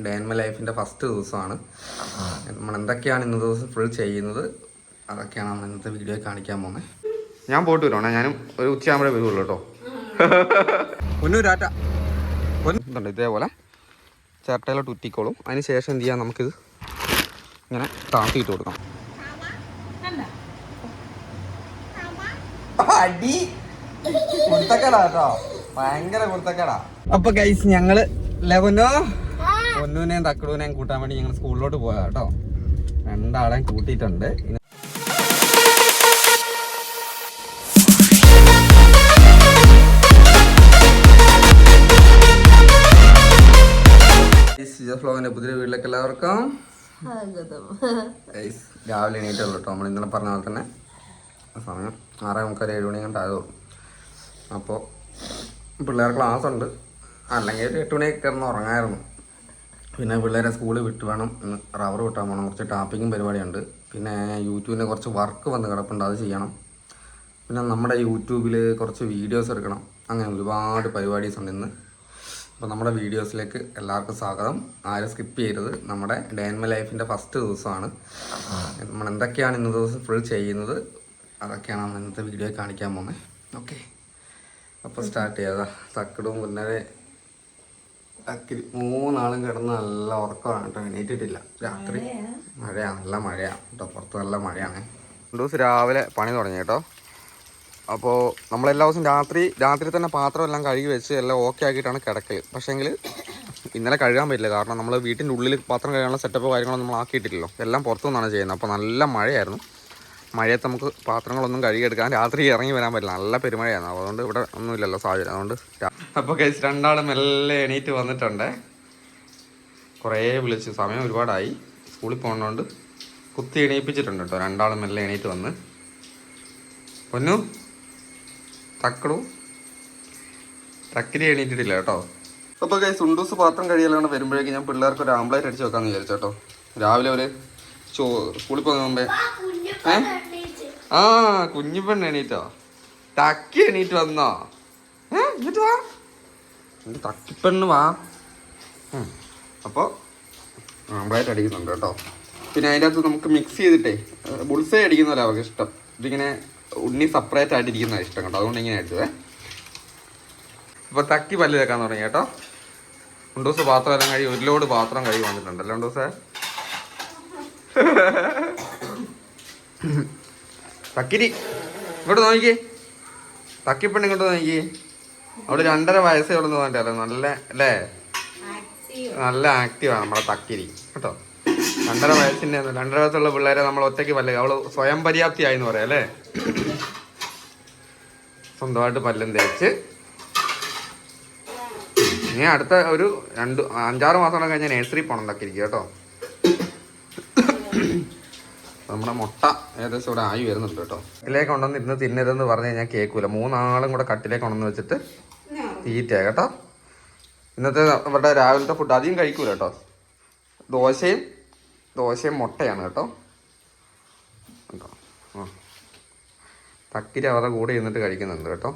Day in my ലൈഫിൻ്റെ first ദിവസമാണ്. നമ്മൾ എന്തൊക്കെയാണ് ഇന്നത്തെ ദിവസം ഫുൾ ചെയ്യുന്നത് അതൊക്കെയാണ് നമ്മൾ ഇന്നത്തെ വീഡിയോ കാണിക്കാൻ പോകുന്നത്. ഞാൻ പോയിട്ട് വരുവാണേ, ഞാനും ഒരു ഉച്ചയാകുമ്പോഴേ വരുള്ളൂ കേട്ടോ. പൊന്നൂരാറ്റ പൊന്നുണ്ട് ഇതേപോലെ ചിരട്ടയിലോട്ട് ഉറ്റിക്കോളും. അതിന് ശേഷം എന്ത് ചെയ്യാം, നമുക്കിത് ഇങ്ങനെ താത്തിയിട്ട് കൊടുക്കാം. അടി കുർത്തക്കടാ കേട്ടോ, ഭയങ്കര കുർത്തക്കടാ. അപ്പൊ ഗൈസ് ഞങ്ങള് പൊന്നൂനെയും തക്കടൂനെയും കൂട്ടാൻ വേണ്ടി ഞങ്ങൾ സ്കൂളിലോട്ട് പോയതാ കേട്ടോ. രണ്ടാളെയും കൂട്ടിയിട്ടുണ്ട്. ഫ്ലോഗിന്റെ പുതിയ വീട്ടിലേക്ക് എല്ലാവർക്കും രാവിലെ എണീറ്റുള്ളൂ കേട്ടോ. നമ്മൾ ഇന്നലെ പറഞ്ഞ പോലെ തന്നെ സമയം 6:45 7 മണി കണ്ടായതുള്ളൂ. അപ്പോൾ പിള്ളേർ ക്ലാസ് ഉണ്ട്, അല്ലെങ്കിൽ ഒരു 8 മണിയൊക്കെ കിടന്ന് ഉറങ്ങായിരുന്നു. പിന്നെ പിള്ളേരെ സ്കൂളിൽ വിട്ട് വേണം ഇന്ന് റബ്ബർ വിട്ടാൻ പോകണം. കുറച്ച് ടാപ്പിങ്ങും പരിപാടിയുണ്ട്. പിന്നെ യൂട്യൂബിൻ്റെ കുറച്ച് വർക്ക് വന്ന് കിടപ്പുണ്ട്, അത് ചെയ്യണം. പിന്നെ നമ്മുടെ യൂട്യൂബിൽ കുറച്ച് വീഡിയോസ് എടുക്കണം. അങ്ങനെ ഒരുപാട് പരിപാടീസ് ഉണ്ട് ഇന്ന്. അപ്പോൾ നമ്മുടെ വീഡിയോസിലേക്ക് എല്ലാവർക്കും സ്വാഗതം. ആരും സ്കിപ്പ് ചെയ്യരുത്. നമ്മുടെ ഡേ ഇൻ മൈ ലൈഫിൻ്റെ ഫസ്റ്റ് ദിവസമാണ്. നമ്മൾ എന്തൊക്കെയാണ് ഇന്നത്തെ ദിവസം ഫുൾ ചെയ്യുന്നത് അതൊക്കെയാണ് നമ്മൾ ഇന്നത്തെ വീഡിയോ കാണിക്കാൻ പോകുന്നത്. ഓക്കെ, അപ്പോൾ സ്റ്റാർട്ട് ചെയ്യാതെ തക്കടും പിന്നേ തക്കിരി 3 ആളും കിടന്ന് നല്ല ഉറക്കമാണ് കേട്ടോ. എണീറ്റിട്ടില്ല. രാത്രി മഴയാണ്, നല്ല മഴയാണ് കേട്ടോ. പുറത്ത് നല്ല മഴയാണ്. 2 ദിവസം രാവിലെ പണി തുടങ്ങി കേട്ടോ. അപ്പോൾ നമ്മളെല്ലാ ദിവസവും രാത്രി തന്നെ പാത്രം എല്ലാം കഴുകി വെച്ച് എല്ലാം ഓക്കെ ആക്കിയിട്ടാണ് കിടക്കൽ. പക്ഷേങ്കിൽ ഇന്നലെ കഴുകാൻ പറ്റില്ല, കാരണം നമ്മൾ വീട്ടിൻ്റെ ഉള്ളിൽ പാത്രം കഴുകാനുള്ള സെറ്റപ്പ് കാര്യങ്ങളൊന്നും നമ്മൾ ആക്കിയിട്ടില്ലല്ലോ. എല്ലാം പുറത്തുനിന്നാണ് ചെയ്യുന്നത്. അപ്പോൾ നല്ല മഴയായിരുന്നു. മഴയത്ത് നമുക്ക് പാത്രങ്ങളൊന്നും കഴുകിയെടുക്കാൻ രാത്രി ഇറങ്ങി വരാൻ പറ്റില്ല, നല്ല പെരുമഴയാണ്. അതുകൊണ്ട് ഇവിടെ ഒന്നുമില്ലല്ലോ സാഹചര്യം. അതുകൊണ്ട് അപ്പോൾ കഴിച്ച് 2 ആളും മെല്ലെ എണീറ്റ് വന്നിട്ടുണ്ട്. കുറേ വിളിച്ചു, സമയം ഒരുപാടായി. സ്കൂളിൽ പോകുന്നതുകൊണ്ട് കുത്തി എണീപ്പിച്ചിട്ടുണ്ട് കേട്ടോ. 2 ആളും മെല്ലെ എണീറ്റ് വന്ന്. പൊന്നു തക്കിരി എണീറ്റിട്ടില്ല കേട്ടോ. അപ്പോൾ കൈ സുണ്ടൂസ് പാത്രം കഴിയല്ലാണ്ട് വരുമ്പോഴേക്കും ഞാൻ പിള്ളേർക്ക് ഒരു ആംപ്ലേറ്റ് അടിച്ച് വെക്കാമെന്ന് വിചാരിച്ചു കേട്ടോ. രാവിലെ ഒരു സ്കൂളിൽ പോകുന്ന മുമ്പേ കുഞ്ഞിപ്പെണ്ണ് എണീറ്റോ? തക്കി എണീറ്റ് വന്നോ? എന്നിട്ട് വാ, തക്കിപ്പെണ്ണ് വാ. അപ്പോൾ ആംപ്ലേറ്റ് അടിക്കുന്നുണ്ട് കേട്ടോ. പിന്നെ അതിൻ്റെ അകത്ത് നമുക്ക് മിക്സ് ചെയ്തിട്ടേ ബുൾസൈ അടിക്കുന്നതല്ല അവർക്ക് ഇഷ്ടം. ഇതിങ്ങനെ ഉണ്ണി സെപ്പറേറ്റ് ആയിട്ടിരിക്കുന്നതാണ് ഇഷ്ടം കേട്ടോ. അതുകൊണ്ട് ഇങ്ങനെ അടിച്ചതേ. അപ്പോൾ തക്കി പല്ല് തേക്കാൻ തുടങ്ങി കേട്ടോ. 2 ദിവസം പാത്രം എല്ലാം കഴിയും. 1 ലോഡ് പാത്രം കഴുകി വന്നിട്ടുണ്ടല്ലോ 2 ദിവസം. തക്കിരി ഇങ്ങോട്ട് നോക്കിക്കേ, തക്കിപ്പെണ്ണ് ഇങ്ങോട്ട് നോക്കിക്കേ. അവിടെ 2.5 വയസ്സേ ഉള്ളൂ തോന്നിട്ടല്ലോ. നല്ല അല്ലേ, നല്ല ആക്റ്റീവാണ് നമ്മളെ തക്കിരി കേട്ടോ. 2.5 വയസ്സിൻ്റെ 2.5 വയസ്സുള്ള പിള്ളേരെ നമ്മൾ ഒറ്റയ്ക്ക് പല്ല്, അവള് സ്വയം പര്യാപ്തിയായി എന്ന് പറയാം അല്ലേ. സ്വന്തമായിട്ട് പല്ലും തേച്ച് ഇനി അടുത്ത ഒരു 5-6 മാസം കൂടെ കഴിഞ്ഞാൽ നഴ്സറി പോകണം തക്കിരിക്കും കേട്ടോ. നമ്മുടെ മുട്ട ഏകദേശം ഇവിടെ ആയി വരുന്നുണ്ട് കേട്ടോ. കട്ടിലേക്ക് കൊണ്ടുവന്ന് ഇരുന്ന് തിന്നരുതെന്ന് പറഞ്ഞു കഴിഞ്ഞാൽ കേൾക്കൂല. 3 ആളും കൂടെ കട്ടിലേക്ക് കൊണ്ടുവന്ന് വെച്ചിട്ട് തീറ്റയാ കേട്ടോ. ഇന്നത്തെ ഇവിടെ രാവിലത്തെ ഫുഡ് അധികം കഴിക്കൂല കേട്ടോ. ദോശയും മുട്ടയാണ് കേട്ടോ. തക്കിരി അവരുടെ കൂടെ ഇരുന്നിട്ട് കഴിക്കുന്നുണ്ട് കേട്ടോ.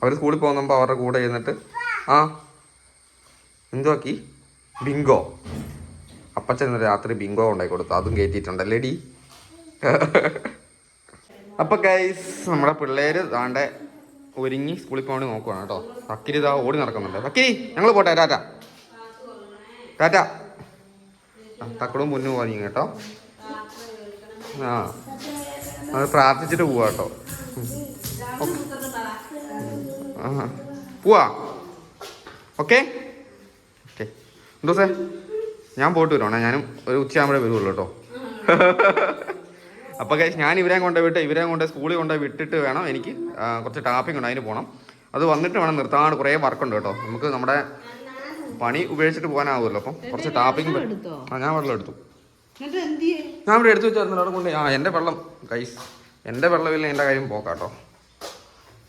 അവർ സ്കൂളിൽ പോകുമ്പോൾ അവരുടെ കൂടെ ഇരുന്നിട്ട് എന്തുവാക്കി ബിങ്കോ. അപ്പച്ചൻ രാത്രി ബിങ്കോ ഉണ്ടാക്കി കൊടുത്തു, അതും കയറ്റിയിട്ടുണ്ടല്ലേ ഡി. അപ്പോൾ ഗൈസ് നമ്മുടെ പിള്ളേർ ദാണ്ടെ ഒരുങ്ങി സ്കൂളിൽ പോകാൻ വേണ്ടി നോക്കുവാണ് കേട്ടോ. തക്കിരി ഇതാ ഓടി നടക്കുന്നുണ്ട്. തക്കിരി ഞങ്ങൾ പോട്ടെ, ടാറ്റ ടാറ്റ. തക്കടും മുന്നു പോയി കേട്ടോ. അത് പ്രാർത്ഥിച്ചിട്ട് പോവാ കേട്ടോ. പോവാ. Okay okay. എന്തോസേ ഞാൻ പോയിട്ട് വരുവാണേ, ഞാനും ഒരു ഉച്ചയാകുമ്പോഴേ വരുള്ളൂ കേട്ടോ. അപ്പോൾ കഴിച്ച് ഞാൻ ഇവരെയും കൊണ്ട് സ്കൂളിൽ കൊണ്ട് വിട്ടിട്ട് വേണം എനിക്ക് കുറച്ച് ടാപ്പിംഗ് ഉണ്ട്, അതിന് പോകണം. അത് വന്നിട്ട് വേണം നിർത്താണ്ട് കുറേ വർക്കുണ്ട് കേട്ടോ. നമുക്ക് നമ്മുടെ പണി ഉപേക്ഷിച്ചിട്ട് പോകാനാവുമല്ലോ. അപ്പം കുറച്ച് ടാപ്പിംഗ്. ഞാൻ വെള്ളം എടുത്തു, ഞാൻ ഇവിടെ എടുത്തു വെച്ചായിരുന്നു അവിടെ കൊണ്ട്. എൻ്റെ വെള്ളം കൈസ്, എൻ്റെ വെള്ളമില്ല, എൻ്റെ കാര്യം പോക്കാട്ടോ.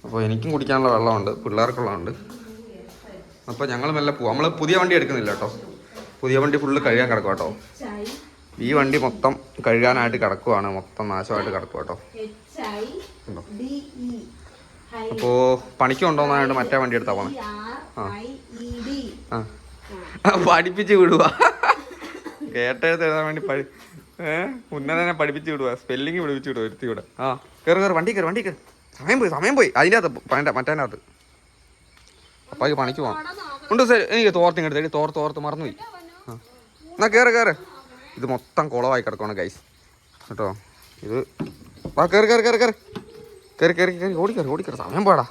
അപ്പോൾ എനിക്കും കുടിക്കാനുള്ള വെള്ളമുണ്ട്, പിള്ളേർക്കുള്ളതുണ്ട്. അപ്പോൾ ഞങ്ങൾ മെല്ലെ പോവാം. നമ്മൾ പുതിയ വണ്ടി എടുക്കുന്നില്ല കേട്ടോ. പുതിയ വണ്ടി ഫുള്ള് കഴുകാൻ കിടക്കും കേട്ടോ. ഈ വണ്ടി മൊത്തം കഴുകാനായിട്ട് കിടക്കുവാണ്, മൊത്തം നാശമായിട്ട് കിടക്കും കേട്ടോ. അപ്പോൾ പണിക്ക് കൊണ്ടുപോകുന്നതായിട്ട് മറ്റേ വണ്ടി എടുത്താൽ പോണേ. പഠിപ്പിച്ച് വിടുക. കേട്ടെഴുത്ത് എഴുതാൻ വേണ്ടി ഉന്നതനെ പഠിപ്പിച്ച് വിടുക. സ്പെല്ലിങ് പഠിപ്പിച്ച് വിടുക ഒരുത്തി കൂടെ. ആ കയറി വണ്ടി കയറി. സമയം പോയി അതിൻ്റെ അകത്ത് മറ്റേനകത്ത്. അപ്പാക്ക് പണിക്ക് പോകാം. ഉണ്ട് സാർ, എനിക്ക് തോർത്തിങ് എടുത്തേക്ക്. തോർത്ത് മറന്നുപോയി. ആ എന്നാ കയറ്. ഇത് മൊത്തം കുളമായി കിടക്കുകയാണ് ഗൈസ് കേട്ടോ. ഇത് വാ കയറി ഓടിക്കറി. സമയം പോടാ,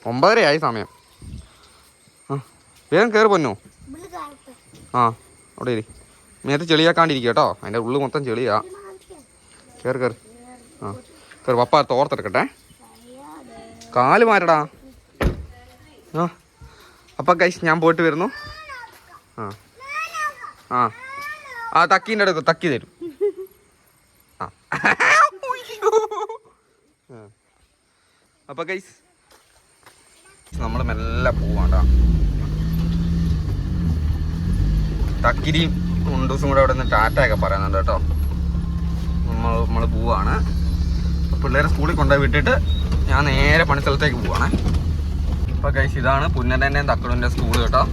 9:30 സമയം. ആ വേഗം കയറി പൊന്നോ. ആ അവിടെ ഇരി. മേത്ത് ചെളിയാക്കാണ്ടിരിക്കുക കേട്ടോ, അതിൻ്റെ ഉള്ളിൽ മൊത്തം ചെളിയാ. കയറി ആ കയറി. പപ്പ തോർത്തെടുക്കട്ടെ. കാല് മാറ്റടാ. ആ അപ്പം ഗൈസ് ഞാൻ പോയിട്ട് വരുന്നു. ആ തക്കീൻ്റെ അടുത്ത് തക്കി തരും. ആ അപ്പം ഗൈസ് നമ്മൾ മെല്ലെ പോവാണ്ടാ. തക്കിരിയും മുണ്ടൂസും കൂടെ അവിടെ നിന്ന് ടാറ്റയൊക്കെ പറയുന്നുണ്ട് കേട്ടോ. നമ്മൾ പോവാണ്. പിള്ളേരെ സ്കൂളിൽ കൊണ്ടുപോയി വിട്ടിട്ട് ഞാൻ നേരെ പണിസ്ഥലത്തേക്ക് പോവാണ്. അപ്പോൾ ഗൈസ് ഇതാണ് പുന്നരൻ്റെയും തക്കടിൻ്റെ സ്കൂൾ കേട്ടോ.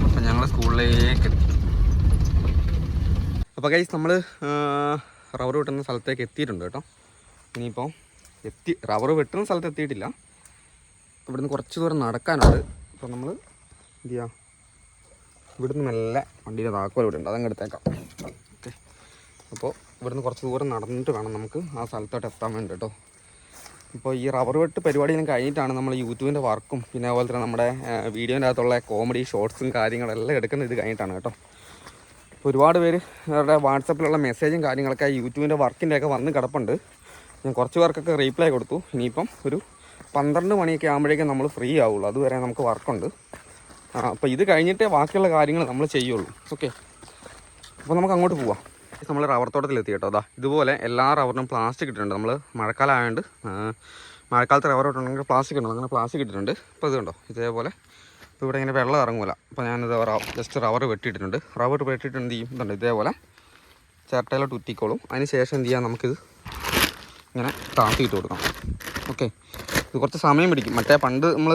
അപ്പം ഞങ്ങൾ സ്കൂളിലേക്ക് എത്തി. അപ്പോൾ ഗൈസ് നമ്മൾ റബ്ബർ വെട്ടുന്ന സ്ഥലത്തേക്ക് എത്തിയിട്ടുണ്ട് കേട്ടോ. ഇനിയിപ്പോൾ റബ്ബർ വെട്ടുന്ന സ്ഥലത്ത് എത്തിയിട്ടില്ല. ഇവിടുന്ന് കുറച്ച് ദൂരം നടക്കാനുണ്ട്. അപ്പോൾ നമ്മൾ എന്ത് ചെയ്യാം, ഇവിടുന്ന് മെല്ലെ വണ്ടിയുടെ താക്കോൽ ഇവിടെ ഉണ്ട്, അതങ്ങ് എടുത്തേക്കാം. ഓക്കെ, അപ്പോൾ ഇവിടുന്ന് കുറച്ച് ദൂരം നടന്നിട്ട് വേണം നമുക്ക് ആ സ്ഥലത്തോട്ട് എത്താൻ വേണ്ടി കേട്ടോ. ഇപ്പോൾ ഈ റബ്ബർ വെട്ട് പരിപാടിയെല്ലാം കഴിഞ്ഞിട്ടാണ് നമ്മൾ യൂട്യൂബിൻ്റെ വർക്കും പിന്നെ അതുപോലെ തന്നെ നമ്മുടെ വീഡിയോൻ്റെ അകത്തുള്ള കോമഡി ഷോർട്സും കാര്യങ്ങളെല്ലാം എടുക്കുന്നത് ഇത് കഴിഞ്ഞിട്ടാണ് കേട്ടോ. അപ്പോൾ ഒരുപാട് പേര് അവരുടെ വാട്സപ്പിലുള്ള മെസ്സേജും കാര്യങ്ങളൊക്കെ യൂട്യൂബിൻ്റെ വർക്കിൻ്റെയൊക്കെ വന്ന് കിടപ്പുണ്ട്. ഞാൻ കുറച്ച് പേർക്കൊക്കെ റീപ്ലൈ കൊടുത്തു. ഇനിയിപ്പം ഒരു 12 മണിയൊക്കെ ആകുമ്പോഴേക്കും നമ്മൾ ഫ്രീ ആവുള്ളൂ. അതുവരെ നമുക്ക് വർക്കുണ്ട്. അപ്പോൾ ഇത് കഴിഞ്ഞിട്ടേ ബാക്കിയുള്ള കാര്യങ്ങൾ നമ്മൾ ചെയ്യുള്ളൂ. ഓക്കെ, അപ്പോൾ നമുക്ക് അങ്ങോട്ട് പോവാം. നമ്മൾ റബ്ബർ തോട്ടത്തിലെത്തി കേട്ടോ. അതാ ഇതുപോലെ എല്ലാ റബ്ബറിനും പ്ലാസ്റ്റിക് ഇട്ടിട്ടുണ്ട്. നമ്മൾ മഴക്കാലം ആയതുകൊണ്ട് മഴക്കാലത്ത് റബ്ബർ ഇട്ടുണ്ടെങ്കിൽ പ്ലാസ്റ്റിക് ഉണ്ട്, അങ്ങനെ പ്ലാസ്റ്റിക് ഇട്ടിട്ടുണ്ട്. ഇപ്പോൾ ഇത് കണ്ടോ, ഇതേപോലെ ഇപ്പോൾ ഇവിടെ ഇങ്ങനെ വെള്ളം ഇറങ്ങൂല. അപ്പോൾ ഞാനിത് ജസ്റ്റ് റബ്ബർ വെട്ടിയിട്ടുണ്ട്. റബ്ബർ വെട്ടിയിട്ട് എന്ത് ചെയ്യും, ഇതുണ്ട് ഇതേപോലെ ചിരട്ടയിലോട്ട് ഉറ്റിക്കോളും. അതിന് ശേഷം എന്ത് ചെയ്യാം, നമുക്കിത് ഇങ്ങനെ താത്തിയിട്ട് കൊടുക്കണം. ഓക്കെ, ഇത് കുറച്ച് സമയം പിടിക്കും. മറ്റേ പണ്ട് നമ്മൾ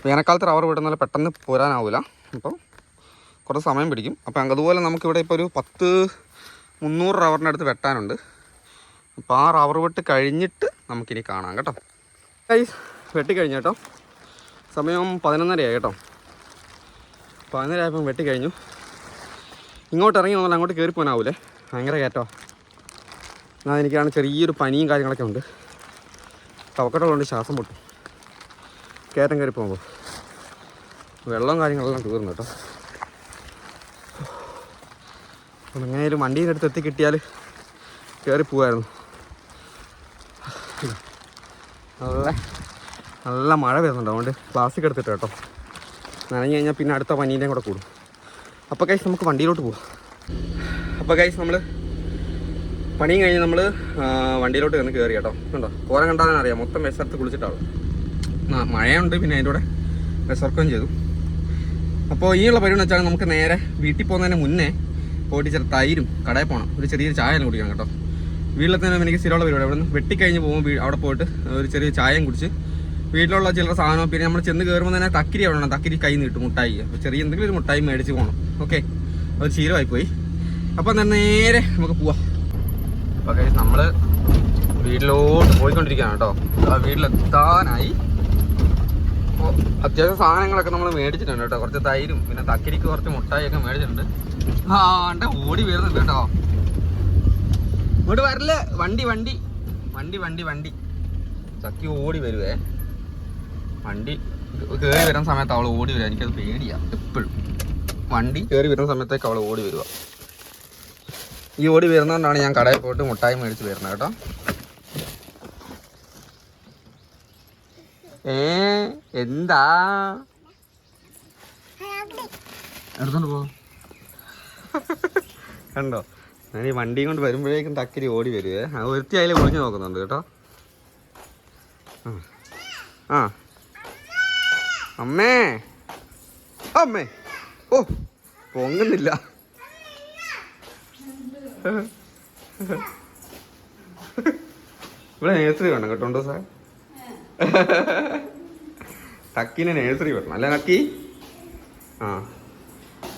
വേനൽക്കാലത്ത് റബ്ബർ വെട്ടുന്നാൽ പെട്ടെന്ന് പോരാനാവില്ല. അപ്പോൾ കുറച്ച് സമയം പിടിക്കും. അപ്പോൾ അതുപോലെ നമുക്കിവിടെ ഇപ്പോൾ ഒരു 300 റബ്ബറിൻ്റെ അടുത്ത് വെട്ടാനുണ്ട്. അപ്പോൾ ആ റബ്ബർ വെട്ട് കഴിഞ്ഞിട്ട് നമുക്കിനി കാണാം കേട്ടോ. വെട്ടിക്കഴിഞ്ഞു കേട്ടോ. സമയം 11:30 ആയി കേട്ടോ. 11:30 ആയപ്പം വെട്ടിക്കഴിഞ്ഞു. ഇങ്ങോട്ട് ഇറങ്ങി വന്നാൽ അങ്ങോട്ട് കയറി പോകാനാവൂലേ, ഭയങ്കര കയറ്റോ. എന്നാൽ എനിക്കാണ് ചെറിയൊരു പനിയും കാര്യങ്ങളൊക്കെ ഉണ്ട്. കവക്കെട്ടുള്ളതുകൊണ്ട് ശ്വാസം പൊട്ടും കയറ്റം കയറി പോകുമ്പോൾ. വെള്ളവും കാര്യങ്ങളെല്ലാം തീർന്നു കേട്ടോ. അപ്പം എങ്ങനെയായാലും വണ്ടീൻ്റെ അടുത്ത് എത്തി കിട്ടിയാൽ കയറി പോവായിരുന്നു. നല്ല മഴ വരുന്നുണ്ട്, അതുകൊണ്ട് പ്ലാസ്റ്റിക് എടുത്തിട്ട് കേട്ടോ. നനഞ്ഞു കഴിഞ്ഞാൽ പിന്നെ അടുത്ത പനീൻ്റെയും കൂടെ കൂടും. അപ്പോൾ ഗൈസ് നമുക്ക് വണ്ടിയിലോട്ട് പോവാം. അപ്പോൾ ഗൈസ് നമ്മൾ പണിയും കഴിഞ്ഞ് നമ്മൾ വണ്ടിയിലോട്ട് വന്ന് കയറി കേട്ടോ. കണ്ടോ, കോരം കണ്ടാൽ അറിയാം, മൊത്തം വിശർത്ത് കുളിച്ചിട്ടാണ്. മഴയുണ്ട്, പിന്നെ അതിൻ്റെ കൂടെ വിശർക്കുകയും ചെയ്തു. അപ്പോൾ ഇനിയുള്ള പരിപാടി വെച്ചാൽ നമുക്ക് നേരെ വീട്ടിൽ പോകുന്നതിന് മുന്നേ പോയിട്ട് ചില തൈരും കടയിൽ പോകണം, ഒരു ചെറിയൊരു ചായ കുടിക്കണം കേട്ടോ. വീട്ടിലെത്തന്നെ എനിക്ക് സ്ഥിരമുള്ള പരിപാടി. അവിടെ നിന്ന് വെട്ടിക്കഴിഞ്ഞ് പോകുമ്പോൾ അവിടെ പോയിട്ട് ഒരു ചെറിയ ചായയും കുടിച്ച് വീട്ടിലുള്ള ചില സാധനം, പിന്നെ നമ്മൾ ചെന്ന് കയറുമ്പോൾ തന്നെ തക്കിരി അവിടെ വേണം, തക്കിരി കൈ നീട്ടും മുട്ടായി. അപ്പോൾ ചെറിയ എന്തെങ്കിലും ഒരു മുട്ടായി മേടിച്ച് പോകണം. ഓക്കെ, അത് ശീലമായിപ്പോയി. അപ്പോൾ തന്നെ നേരെ നമുക്ക് പോവാം. അപ്പോൾ നമ്മൾ വീട്ടിലോട്ട് പോയിക്കൊണ്ടിരിക്കുകയാണ് കേട്ടോ. വീട്ടിലെത്താനായി. അപ്പോൾ അത്യാവശ്യം സാധനങ്ങളൊക്കെ നമ്മൾ മേടിച്ചിട്ടുണ്ട് കേട്ടോ. കുറച്ച് തൈരും പിന്നെ തക്കിരിക്ക് കുറച്ച് മുട്ടായിയൊക്കെ മേടിച്ചിട്ടുണ്ട്. ഓടി വരുന്നുണ്ട് കേട്ടോ. ഇങ്ങോട്ട് വരല്ലേ, വണ്ടി വണ്ടി വണ്ടി വണ്ടി വണ്ടി ചക്കി ഓടി വരുവേ. വണ്ടി കയറി വരുന്ന സമയത്ത് അവൾ ഓടി വരിക, എനിക്കത് പേടിയാണ് എപ്പോഴും. വണ്ടി കയറി വരുന്ന സമയത്തേക്ക് അവൾ ഓടി വരിക. ഈ ഓടി വരുന്നതുകൊണ്ടാണ് ഞാൻ കടയിൽ പോയിട്ട് മുട്ടായി മേടിച്ച് വരുന്നത് കേട്ടോ. എന്താ എടുത്തോണ്ട് പോ. കണ്ടോ, ഞാൻ ഈ വണ്ടിയും കൊണ്ട് വരുമ്പോഴേക്കും തക്കിരി ഓടി വരുവേ. അത് ഒരുത്തി അതിൽ ഒളിഞ്ഞു നോക്കുന്നുണ്ട് കേട്ടോ. ആ അമ്മേ അമ്മേ, ഓ പൊങ്ങുന്നില്ല. ഇവിടെ നേഴ്സറി വേണം കേട്ടോ സാർ. തക്കിനെ നേഴ്സറി വരണം അല്ലേ നക്കി? ആ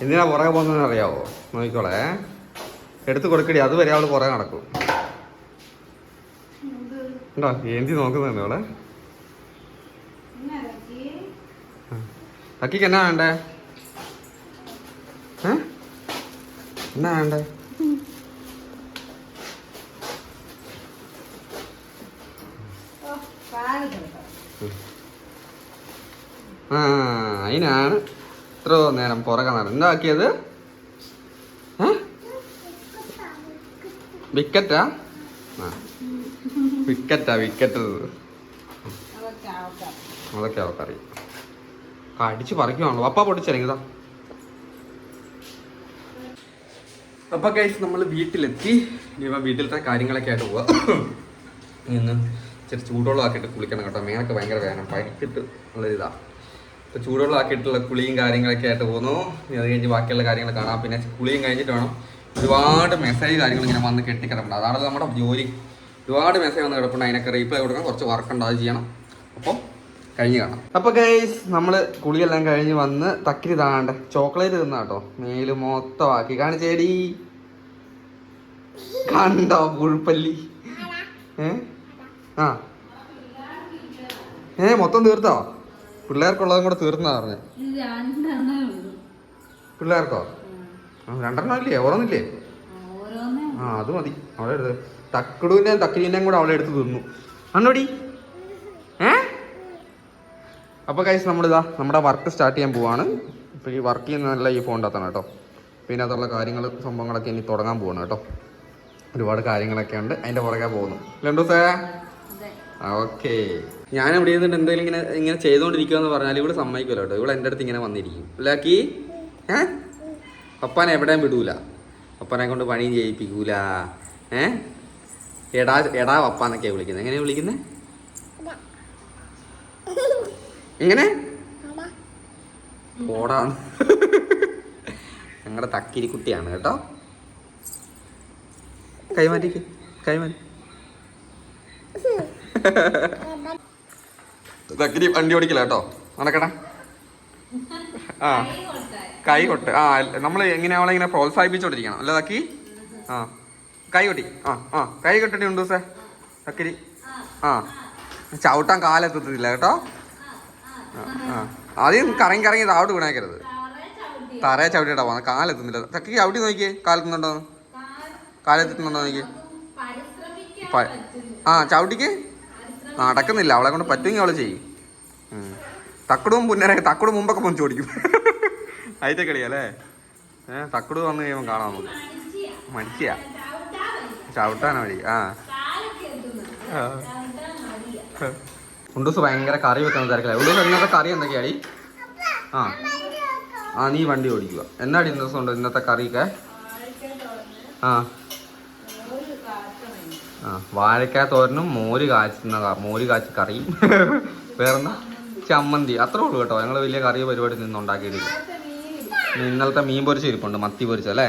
എന്തിനാ പുറകെ പോകുന്നതെന്ന് അറിയാവോ? നോക്കിക്കോളേ, എടുത്ത് കൊടുക്കടി, അതുവരെ അവള് പുറകെ നടക്കും. ഉണ്ടോ ഏന്തി നോക്കുന്നുണ്ട് അവളെ. അക്കിക്ക് എന്നാ വേണ്ടേ? എന്നാ വേണ്ടേ? അതിനാണ് ഇത്ര നേരം പുറകെ നടന്നത്. എന്താക്കിയത്? വിക്കറ്റാ? വിക്കറ്റാ വിക്കറ്റ്. അതൊക്കെ അവക്കറിയാം. അടിച്ച് പറിക്കുവാണല്ലോ. പപ്പ പൊട്ടിച്ചിറങ്ങിയതാ. അപ്പൊ ഗൈസ് നമ്മൾ വീട്ടിലെത്തി. ഇനി വീട്ടിലത്തെ കാര്യങ്ങളൊക്കെ ആയിട്ട് പോവാ. ഇന്ന് ഇച്ചിരി ചൂടുവെള്ളം ആക്കിയിട്ട് കുളിക്കണം കേട്ടോ. മേനൊക്കെ ഭയങ്കര വേദന, പഴുത്തിട്ട് ഉള്ളൊരിതാ. അപ്പോൾ ചൂടുവെള്ളം ആക്കിയിട്ടുള്ള കുളിയും കാര്യങ്ങളൊക്കെ ആയിട്ട് പോകുന്നു. അത് കഴിഞ്ഞ് ബാക്കിയുള്ള കാര്യങ്ങൾ കാണാം. പിന്നെ കുളിയും കഴിഞ്ഞിട്ട് വേണം. ഒരുപാട് മെസ്സേജ് കാര്യങ്ങൾ ഇങ്ങനെ വന്ന് കെട്ടിക്കിടപ്പുണ്ട്. അതാണ് നമ്മുടെ ജോലി. ഒരുപാട് മെസ്സേജ് വന്ന് കിടപ്പുണ്ട്. അതിനൊക്കെ റീപ്ലൈ കൊടുക്കണം. കുറച്ച് വർക്ക് അത് ചെയ്യണം. അപ്പോൾ കഴിഞ്ഞ് കാണാം. അപ്പോൾ ഗൈസ് നമ്മൾ കുളിയെല്ലാം കഴിഞ്ഞ് വന്ന് തക്കിരി താണ്ട ചോക്ലേറ്റ് തിന്നാ കേട്ടോ. മേല് മൊത്തമാക്കി കാണിച്ചേടി. കണ്ടോ പുഴുപ്പല്ലി? മൊത്തം തീർത്തോ? പിള്ളേർക്കുള്ളതും കൂടെ തീർന്നാ പറഞ്ഞേ. പിള്ളേർക്കോ? 2 ഇല്ലേ? ഓരോന്നില്ലേ? അത് മതി. അവളെ എടുത്ത് തക്കടുവിൻ്റെയും തക്കിരിൻ്റെയും കൂടെ അവളെ എടുത്ത് തിന്നു. അന്നോടി. അപ്പോൾ ഗൈസ് നമ്മളിതാ നമ്മുടെ വർക്ക് സ്റ്റാർട്ട് ചെയ്യാൻ പോവാണ്. ഇപ്പോൾ ഈ വർക്ക് ചെയ്യുന്നതല്ല ഈ ഫോണിൻ്റെ അകത്താണ് കേട്ടോ. പിന്നെ അതുള്ള കാര്യങ്ങൾ സംഭവങ്ങളൊക്കെ ഇനി തുടങ്ങാൻ പോവാണ് കേട്ടോ. ഒരുപാട് കാര്യങ്ങളൊക്കെ ഉണ്ട്. അതിൻ്റെ പുറകെ പോകുന്നു. രണ്ടൂസേ ഓക്കെ. ഞാനിവിടെ ഇരുന്നിട്ട് എന്തെങ്കിലും ഇങ്ങനെ ചെയ്തുകൊണ്ടിരിക്കുകയെന്ന് പറഞ്ഞാൽ ഇവിടെ സമ്മതിക്കുമല്ലോ കേട്ടോ. ഇവിടെ എൻ്റെ അടുത്ത് ഇങ്ങനെ വന്നിരിക്കും. ലാക്കി പപ്പാനെ എവിടെയും വിടൂല. പപ്പാനെ കൊണ്ട് പണിയും ചെയ്യിപ്പിക്കൂല. എടാ എടാ പപ്പാന്നൊക്കെയാണ് വിളിക്കുന്നത്. എങ്ങനെയാണ് വിളിക്കുന്നത്? എങ്ങനെ? ഓടാണ്. ഞങ്ങളുടെ തക്കിരിക്കുട്ടിയാണ് കേട്ടോ. കൈമാറ്റിക്ക്, കൈമാറ്റി. തക്കിരി വണ്ടി ഓടിക്കില്ല കേട്ടോ. നടക്കട്ടെ. കൈ കൊട്ട്. നമ്മൾ എങ്ങനെ അവളെ ഇങ്ങനെ പ്രോത്സാഹിപ്പിച്ചോണ്ടിരിക്കണം അല്ലേ തക്കി? കൈ കൊട്ടി. കൈ കൊട്ടടി ഉണ്ട് സേ തക്കിരി. ചവിട്ടാൻ കാലെത്തത്തില്ല കേട്ടോ. ആദ്യം കറങ്ങി കറങ്ങി താവട്ട് വീണേക്കരുത്. തറയെ ചവിട്ടിയിട്ടാ പോകുന്നത്. കാലെത്തുന്നില്ല. തക്കി ചവിട്ടി നോക്കിയേ, കാലെത്തുന്നുണ്ടോ? കാലെത്തിട്ടുണ്ടോ നോക്കിയേ. ചവിട്ടിക്ക് നടക്കുന്നില്ല. അവളെ കൊണ്ട് പറ്റുമെങ്കിൽ അവള് ചെയ്യും. തക്കടും പുന്നരെ തക്കട് മുമ്പൊക്കെ പൊഞ്ചു ഓടിക്കും. അതിന്റെ കളിയല്ലേ? തക്കട് വന്നു കഴിയുമ്പോൾ കാണാൻ നമുക്ക് മടിച്ചാ ചവിട്ടാനാ മടി. ഉണ്ടൂസ് ഭയങ്കര കറി വെക്കുന്ന തിരക്കില്ല. ഉണ്ടൂസ് ഇന്നത്തെ കറി എന്തൊക്കെയാടി? നീ വണ്ടി ഓടിക്കുക. എന്നാടി ഇന്ന ദിവസം ഉണ്ട് ഇന്നത്തെ കറിയൊക്കെ? വാഴക്കാ തോരനും മോര് കാച്ചി കറിയും വേറെന്താ ചമ്മന്തി. അത്രേ ഉള്ളൂ കേട്ടോ. ഞങ്ങൾ വലിയ കറി പരിപാടി നിന്നുണ്ടാക്കിയിട്ടില്ല. ഇന്നലത്തെ മീൻ പൊരിച്ച ഇരിപ്പുണ്ട്, മത്തി പൊരിച്ചല്ലേ.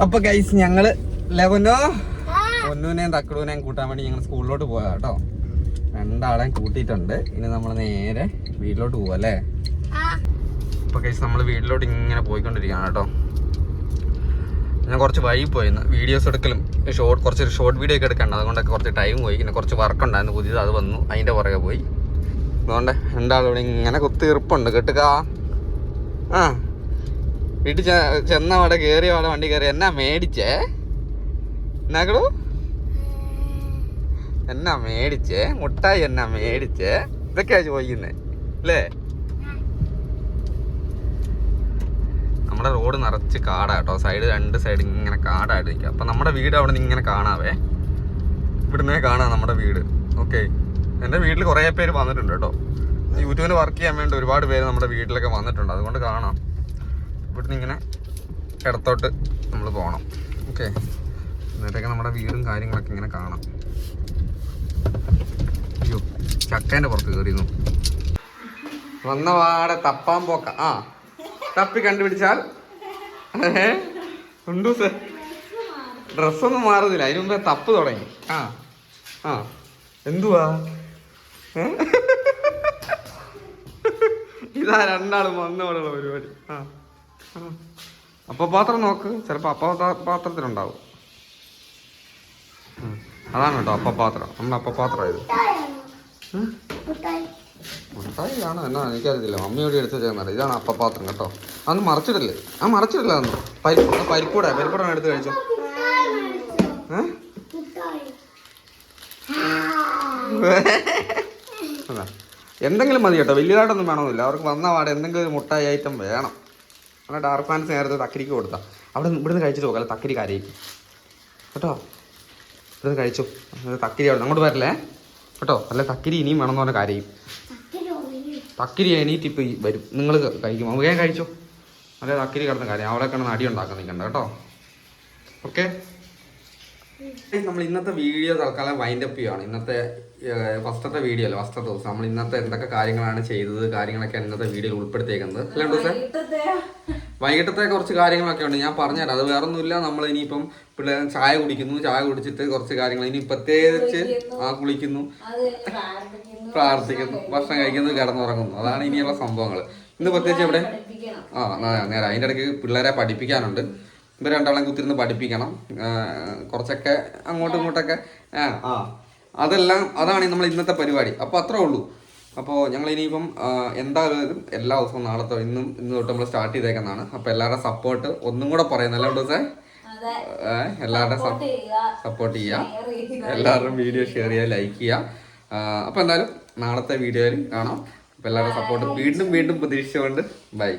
അപ്പൊ ഗൈസ് ഞങ്ങള് പൊന്നൂനെയും തക്കടൂനെയും കൂട്ടാൻ വേണ്ടി ഞങ്ങൾ സ്കൂളിലോട്ട് പോയാ കേട്ടോ. 2 ആളെയും കൂട്ടിയിട്ടുണ്ട്. ഇനി നമ്മൾ നേരെ വീട്ടിലോട്ട് പോവാ അല്ലേ? അപ്പൊ ഗൈസ് നമ്മൾ വീട്ടിലോട്ട് ഇങ്ങനെ പോയിക്കൊണ്ടിരിക്കുകയാണ് കേട്ടോ. ഞാൻ കുറച്ച് വഴി പോയിന്ന് വീഡിയോസ് എടുക്കലും കുറച്ച് ഷോർട്ട് വീഡിയോ ഒക്കെ എടുക്കണ്ട. അതുകൊണ്ടൊക്കെ കുറച്ച് ടൈം പോയി. പിന്നെ കുറച്ച് വർക്ക് ഉണ്ടായിരുന്നു പുതിയത്, അത് വന്നു. അതിൻ്റെ പുറകെ പോയി. അതുകൊണ്ട് 2 ആളിവിടെ ഇങ്ങനെ കുത്തിയിറുപ്പുണ്ട് കെട്ടുക. വീട്ടിൽ ചെന്ന അവിടെ കയറിയ അവിടെ വണ്ടി കയറി എന്നാ മേടിച്ചേ? എന്നാക്കടൂ എന്നാ മേടിച്ചേ? മുട്ടായി എന്നാ മേടിച്ചേ? ഇതൊക്കെയാ ചോദിക്കുന്നേ അല്ലേ? നമ്മുടെ റോഡ് നിറച്ച് കാടാ കേട്ടോ. സൈഡ് 2 സൈഡ് ഇങ്ങനെ കാടായിട്ട് നിൽക്കുക. അപ്പം നമ്മുടെ വീട് അവിടെ നിന്ന് ഇങ്ങനെ കാണാവേ. ഇവിടുന്നേ കാണാം നമ്മുടെ വീട്. ഓക്കെ. എൻ്റെ വീട്ടിൽ കുറേ പേര് വന്നിട്ടുണ്ട് കേട്ടോ. യൂട്യൂബിൽ വർക്ക് ചെയ്യാൻ വേണ്ടി ഒരുപാട് പേര് നമ്മുടെ വീട്ടിലൊക്കെ വന്നിട്ടുണ്ട്. അതുകൊണ്ട് കാണാം. ഇവിടുന്ന് ഇങ്ങനെ ഇടത്തോട്ട് നമ്മൾ പോകണം. ഓക്കെ. എന്നിട്ടൊക്കെ നമ്മുടെ വീടും കാര്യങ്ങളൊക്കെ ഇങ്ങനെ കാണാം. അയ്യോ ചക്കേൻ്റെ പുറത്ത് കയറിയിരുന്നു. വന്ന പാടെ തപ്പാൻ പോക്ക. തപ്പി കണ്ടുപിടിച്ചാൽ ഉണ്ടു സർ. ഡ്രസ്സൊന്നും മാറുന്നില്ല. അതിന് മുമ്പേ തപ്പ് തുടങ്ങി. എന്തുവാ ഇതാ രണ്ടാളും വന്നോടുള്ള പരിപാടി. ആ അപ്പ പാത്രം നോക്ക്, ചിലപ്പോ പാത്രത്തിലുണ്ടാവും. അതാണ് കേട്ടോ അപ്പപാത്രം, നമ്മുടെ അപ്പപാത്രം ഇത്. മുട്ടായിയാണ് എന്നാ എനിക്കറിയത്തില്ല, മമ്മിയോട് എടുത്ത് ചെയ്യുന്നത്. ഇതാണ് അപ്പപാത്രം കേട്ടോ. അതൊന്ന് മറച്ചിടല്ലേ, മറച്ചിടില്ല. അതൊന്ന് പരിപ്പൂടെ എടുത്ത് കഴിച്ചോ. എന്തെങ്കിലും മതി കേട്ടോ, വലിയതായിട്ടൊന്നും വേണമെന്നില്ല. അവർക്ക് വന്ന പാടെ എന്തെങ്കിലും ഒരു മുട്ടായി ഐറ്റം വേണം. അങ്ങനെ ഡാർക്ക് ഫാൻസ് നേരത്തെ തക്കരിക്ക് കൊടുത്താൽ ഇവിടുന്ന് കഴിച്ചിട്ട് പോകാം, തക്കരി കരയും കേട്ടോ. ഇവിടുന്ന് കഴിച്ചു, തക്കിരി അവിടെ അങ്ങോട്ട് വരല്ലേ കേട്ടോ. അല്ലെ തക്കിരി ഇനിയും വേണമെന്ന് പറഞ്ഞ കരയും. തക്കിരി എണീറ്റ് ഇപ്പം വരും, നിങ്ങൾ കഴിക്കും. വേഗം കഴിച്ചോ, അല്ലെ തക്കിരി കിടന്ന് കാര്യം അവിടെ കിടന്ന് അടി ഉണ്ടാക്കാൻ നിൽക്കണ്ട കേട്ടോ. ഓക്കെ, നമ്മൾ ഇന്നത്തെ വീഡിയോ തൽക്കാലം വൈൻഡപ്പ് ചെയ്യുകയാണ്. ഇന്നത്തെ ഫസ്റ്റത്തെ വീഡിയോ അല്ലേ, ഫസ്റ്റത്തെ ദിവസം നമ്മൾ ഇന്നത്തെ എന്തൊക്കെ കാര്യങ്ങളാണ് ചെയ്തത്, കാര്യങ്ങളൊക്കെയാണ് ഇന്നത്തെ വീഡിയോയിൽ ഉൾപ്പെടുത്തിയേക്കുന്നത്. അല്ലേ ദിവസം വൈകിട്ടത്തെ കുറച്ച് കാര്യങ്ങളൊക്കെ ഉണ്ട്, ഞാൻ പറഞ്ഞുതരാം. അത് വേറെ ഒന്നുമില്ല, നമ്മൾ ഇനിയിപ്പം പിള്ളേർ ചായ കുടിക്കുന്നു, ചായ കുടിച്ചിട്ട് കുറച്ച് കാര്യങ്ങൾ ഇനി പ്രത്യേകിച്ച് കുളിക്കുന്നു, പ്രാർത്ഥിക്കുന്നു, ഭക്ഷണം കഴിക്കുന്നു, കിടന്നുറങ്ങുന്നു. അതാണ് ഇനിയുള്ള സംഭവങ്ങൾ. ഇന്ന് പ്രത്യേകിച്ച് ഇവിടെ നേരെ അതിൻ്റെ ഇടയ്ക്ക് പിള്ളേരെ പഠിപ്പിക്കാനുണ്ട്. ഇവർ രണ്ടാളെ കുത്തിരുന്ന് പഠിപ്പിക്കണം, കുറച്ചൊക്കെ അങ്ങോട്ടും ഇങ്ങോട്ടൊക്കെ. അതാണ് നമ്മൾ ഇന്നത്തെ പരിപാടി. അപ്പോൾ അത്രേ ഉള്ളൂ. അപ്പോൾ ഞങ്ങൾ ഇനിയിപ്പം എന്തായാലും എല്ലാ ദിവസവും ഇന്ന് തൊട്ട് നമ്മൾ സ്റ്റാർട്ട് ചെയ്തേക്കുന്നതാണ്. അപ്പോൾ എല്ലാവരുടെ സപ്പോർട്ട് ഒന്നും കൂടെ പറയുന്നല്ലേ ദിവസേ, എല്ലാവരുടെ സപ്പോർട്ട് ചെയ്യുക, എല്ലാവരുടെയും വീഡിയോ ഷെയർ ചെയ്യുക, ലൈക്ക് ചെയ്യുക. അപ്പോൾ എന്തായാലും നാളത്തെ വീഡിയോയിൽ കാണാം. അപ്പോൾ എല്ലാവരുടെ സപ്പോർട്ട് വീണ്ടും പ്രതീക്ഷിച്ചുകൊണ്ട് ബൈ.